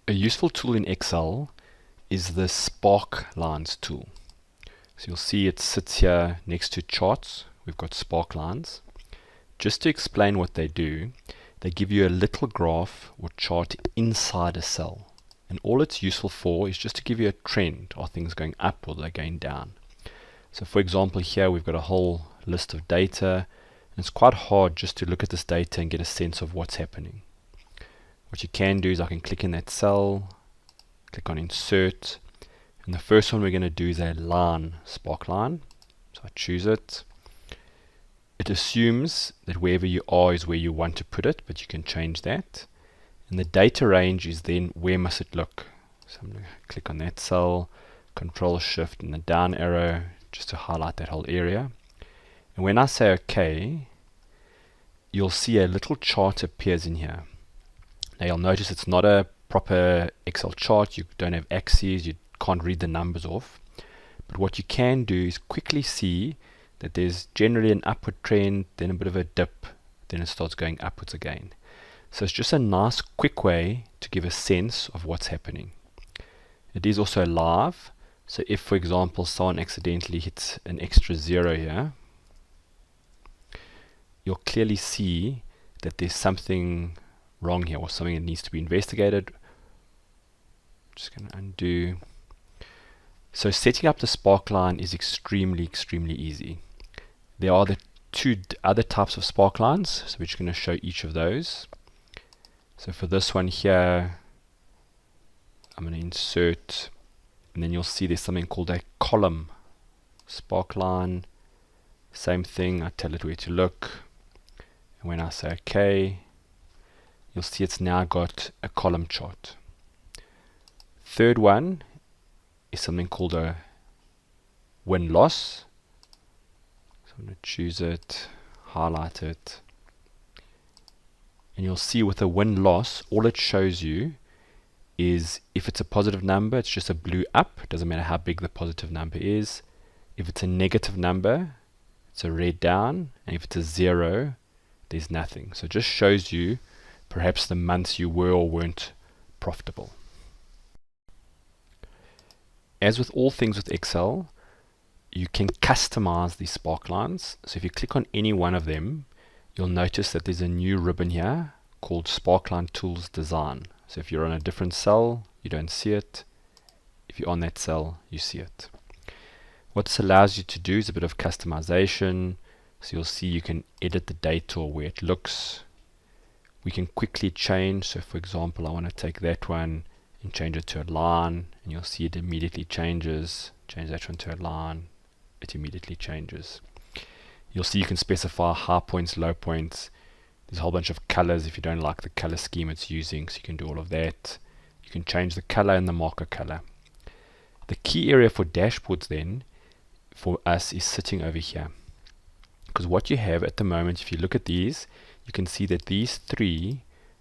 A useful tool in Excel is the Sparklines tool. So you'll see it sits here next to charts. We've got Sparklines. Just to explain what they do, they give you a little graph or chart inside a cell. And all it's useful for is just to give you a trend. Are things going up or they're going down? So for example, here we've got a whole list of data. And it's quite hard just to look at this data and get a sense of what's happening. What you can do is I can click in that cell, click on insert, and the first one we're going to do is a line sparkline. So I choose it. It assumes that wherever you are is where you want to put it, but you can change that. And the data range is then where must it look. So I'm going to click on that cell, Control Shift and the down arrow just to highlight that whole area. And when I say OK, you'll see a little chart appears in here. Now you'll notice it's not a proper Excel chart. You don't have axes. You can't read the numbers off. But what you can do is quickly see that there's generally an upward trend, then a bit of a dip, then it starts going upwards again. So it's just a nice quick way to give a sense of what's happening. It is also live. So if, for example, someone accidentally hits an extra 0 here, you'll clearly see that there's something wrong here or something that needs to be investigated. Just going to undo. So setting up the Sparkline is extremely easy. There are the two other types of Sparklines, so we're just going to show each of those. So for this one here, I'm going to insert, and then you'll see there's something called a column Sparkline. Same thing, I tell it where to look, and when I say OK, you'll see it's now got a column chart. Third one is something called a win-loss. So I'm going to choose it, highlight it, and you'll see with a win-loss, all it shows you is if it's a positive number, it's just a blue up. It doesn't matter how big the positive number is. If it's a negative number, it's a red down, and if it's a 0, there's nothing. So it just shows you perhaps the months you were or weren't profitable. As with all things with Excel, you can customize these Sparklines. So if you click on any one of them, you'll notice that there's a new ribbon here called Sparkline Tools Design. So if you're on a different cell, you don't see it. If you're on that cell, you see it. What this allows you to do is a bit of customization. So you'll see you can edit the data or where it looks. We can quickly change. So for example, I want to take that one and change it to a line, and you'll see it immediately changes. Change that one to a line, it immediately changes. You'll see you can specify high points, low points. There's a whole bunch of colors if you don't like the color scheme it's using, so you can do all of that. You can change the color and the marker color. The key area for dashboards then for us is sitting over here, because what you have at the moment, if you look at these, you can see that these three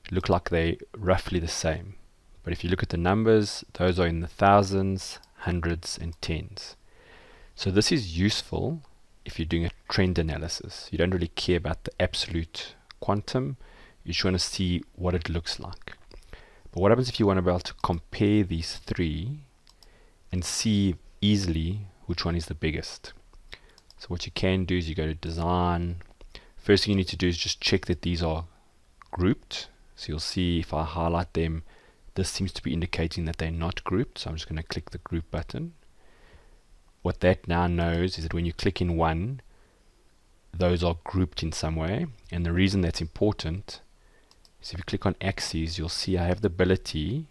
look like they're roughly the same. But if you look at the numbers, those are in the thousands, hundreds, and tens. So this is useful if you're doing a trend analysis. You don't really care about the absolute quantum. You just want to see what it looks like. But what happens if you want to be able to compare these three and see easily which one is the biggest? So what you can do is you go to Design. First thing you need to do is just check that these are grouped. So you'll see if I highlight them, this seems to be indicating that they're not grouped. So I'm just going to click the Group button. What that now knows is that when you click in one, those are grouped in some way. And the reason that's important is if you click on axes, you'll see I have the ability,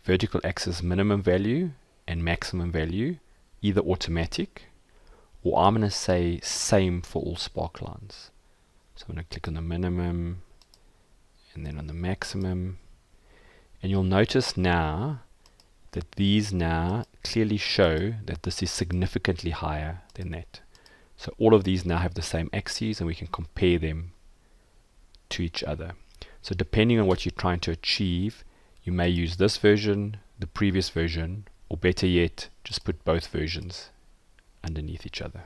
vertical axis minimum value and maximum value, either automatic, or I'm going to say same for all Sparklines. So I'm going to click on the minimum and then on the maximum. And you'll notice now that these now clearly show that this is significantly higher than that. So all of these now have the same axes and we can compare them to each other. So depending on what you're trying to achieve, you may use this version, the previous version, or better yet, just put both versions underneath each other.